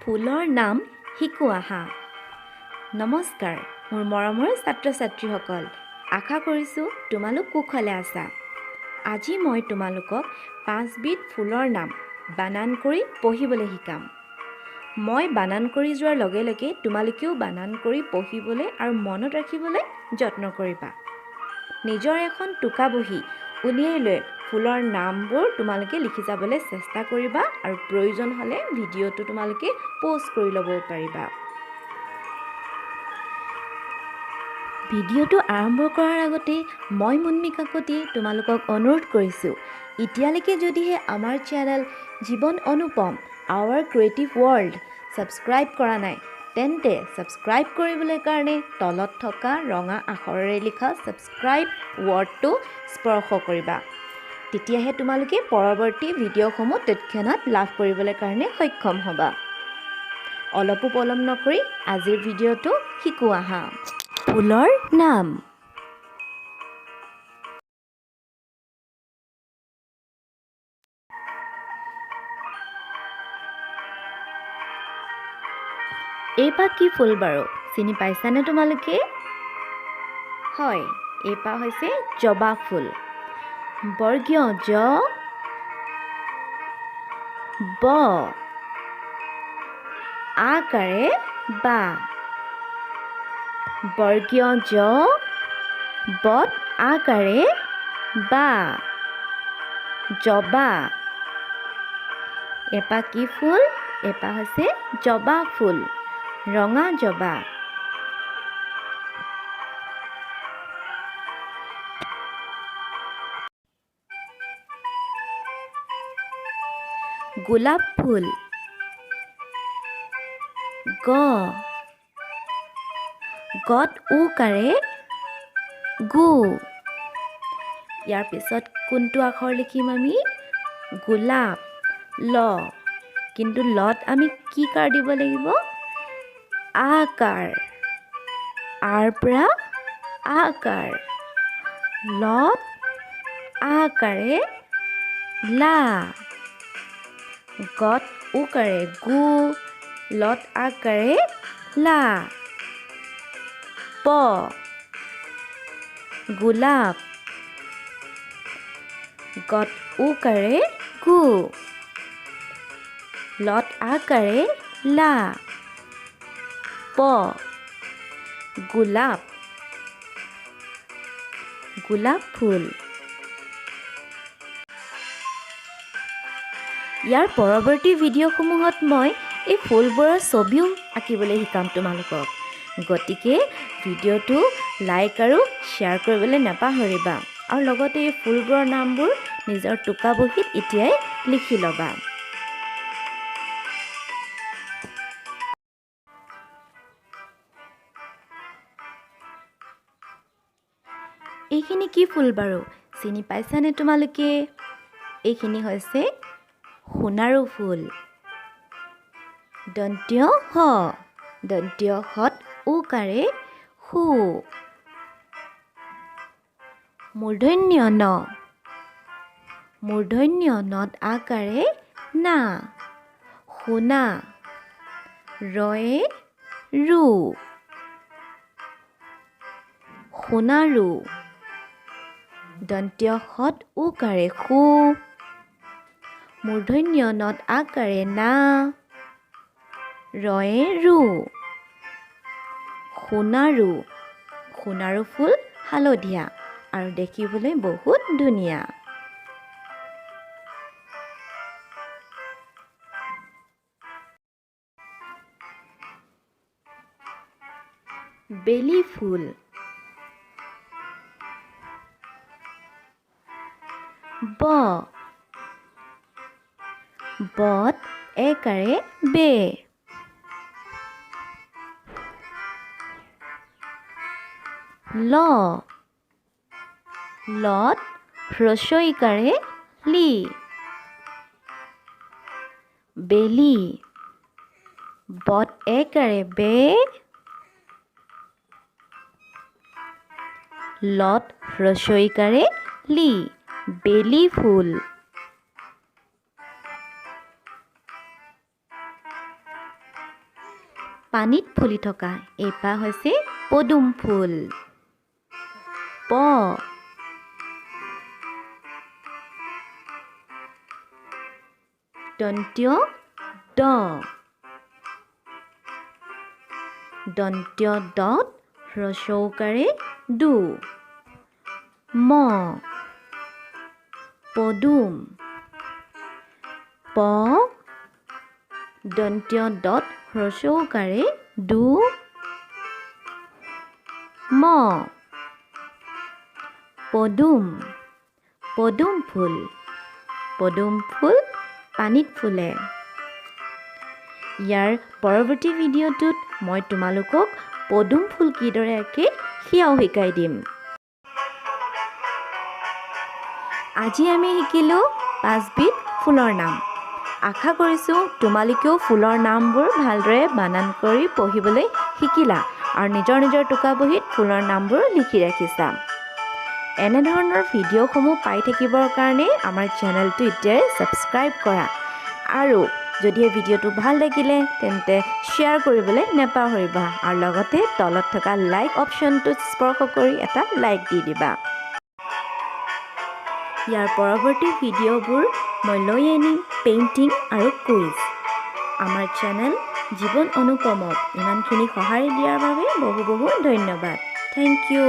ফুলৰ নাম শিকো আহা। নমস্কাৰ মোৰ মৰমৰ ছাত্ৰ-ছাত্ৰীসকল, আশা কৰিছোঁ তোমালোক কুশলে আছা। আজি মই তোমালোকক 5বিধ ফুলৰ নাম বানান কৰি পঢ়িবলৈ শিকাম। মই বানান কৰি যোৱাৰ লগে লগে তোমালোকেও বানান কৰি পঢ়িবলৈ আৰু মনত ৰাখিবলৈ যত্ন কৰিবা। নিজৰ এখন টোকা বহী উলিয়াই লৈ ফুলৰ নামবোৰ তোমালোকে লিখি যাবলৈ চেষ্টা কৰিবা আৰু প্ৰয়োজন হ'লে ভিডিঅ'টো তোমালোকে প'ষ্ট কৰি ল'ব পাৰিবা। ভিডিঅ'টো আৰম্ভ কৰাৰ আগতে মই মুনমি কাকতি তোমালোকক অনুৰোধ কৰিছোঁ, এতিয়ালৈকে যদিহে আমাৰ চেনেল জীৱন অনুপম আৱাৰ ক্ৰিয়েটিভ ৱৰ্ল্ড ছাবস্ক্ৰাইব কৰা নাই, তেন্তে ছাবস্ক্ৰাইব কৰিবলৈ কাৰণে তলত থকা ৰঙা আখৰেৰে লিখা ছাবস্ক্ৰাইব ৱৰ্ডটো স্পৰ্শ কৰিবা। তেতিয়াহে তোমালোকে পৰৱৰ্তী ভিডিঅ'সমূহ তৎক্ষণাত লাভ কৰিবলৈ কাৰণে সক্ষম হ'বা। অলপো পলম নকৰি আজিৰ ভিডিঅ'টো শিকো আহা। ফুলৰ নাম। এইপাহ কি ফুল বাৰু চিনি পাইছানে তোমালোকে? হয়, এইপাহ হৈছে জবা ফুল। বৰ্গীয় জ, ব, আকাৰে বা। বৰ্গীয় জ, বত আকাৰে বা। জবা। এপাহ কি ফুল? এপাহ হৈছে জবা ফুল, ৰঙা জবা। গোলাপ ফুল। গ, গত উকাৰে গু। ইয়াৰ পিছত কোনটো আখৰ লিখিম আমি? গোলাপ। ল, কিন্তু লত আমি কি কাৰ দিব লাগিব? আকাৰ। আৰ পৰা আকাৰ। লত আকাৰে লা। গত উকাৰে গু, লত আকাৰে লা। প, গোলাপ। গত উকাৰে গু, লত আকাৰে লা। প, গোলাপ। গোলাপ ফুল। ইয়াৰ পৰৱৰ্তী ভিডিঅ'সমূহত মই এই ফুলবোৰৰ ছবিও আঁকিবলৈ শিকাম তোমালোকক। গতিকে ভিডিঅ'টো লাইক আৰু শ্বেয়াৰ কৰিবলৈ নাপাহৰিবা আৰু লগতে এই ফুলবোৰৰ নামবোৰ নিজৰ টোকা বহীত এতিয়াই লিখি ল'বা। এইখিনি কি ফুল বাৰু চিনি পাইছানে তোমালোকে? এইখিনি হৈছে সোণাৰু ফুল। দন্ত্য হ, দন্ত্য হত উকাৰে হু। মূৰ্ধন্য ন, মূৰ্ধন্য নত আকাৰে না। সোণা। ৰয়ে ৰু, সোণাৰু। দন্ত্য হত উকাৰে সু, মূৰ্ধন্য নত আকাৰে না। ৰয়ে ৰু, সোণাৰু। সোণাৰু ফুল হালধীয়া আৰু দেখিবলৈ বহুত ধুনীয়া। বেলি ফুল। ব, বত একাৰে বে। ল, লত হ্ৰস্ব ইকাৰে লি। বেলি। বত একাৰে বে, লত হ্ৰস্ব ইকাৰে লি। বেলি ফুল। পানীত ফুলি থকা এই পাহ হৈছে পদুম ফুল প দন্ত্য দ দন্ত্য দত হ্ৰস্বৌকাৰে দু ম পদুম প দন্ত্য দত হ্ৰস্বৌকাৰে দু ম পদুম পদুম ফুল পানীত ফুলে ইয়াৰ পৰৱৰ্তী ভিডিঅ'টোত মই তোমালোকক পদুম ফুল কিদৰে আঁকে সেয়াও শিকাই দিম আজি আমি শিকিলোঁ 5বিধ ফুলৰ নাম আশা কৰিছোঁ তোমালোকেও ফুলৰ নামবোৰ ভালদৰে বানান কৰি পঢ়িবলৈ শিকিলা আৰু নিজৰ টোকা বহীত ফুলৰ নামবোৰ লিখি ৰাখিছা এনেধৰণৰ ভিডিঅ'সমূহ পাই থাকিবৰ কাৰণে আমাৰ চেনেলটো এতিয়াই ছাবস্ক্ৰাইব কৰা আৰু যদি এই ভিডিঅ'টো ভাল লাগিলে তেন্তে শ্বেয়াৰ কৰিবলৈ নেপাহৰিবা আৰু লগতে তলত থকা লাইক অপশ্যনটোত স্পৰ্শ কৰি এটা লাইক দি দিবা ইয়াৰ পৰৱৰ্তী ভিডিঅ'বোৰ মই লৈ আনিম পেইণ্টিং আৰু কুইজ আমাৰ চেনেল জীৱন অনুপমক ইমানখিনি সঁহাৰি দিয়াৰ বাবে বহু ধন্যবাদ থেংক ইউ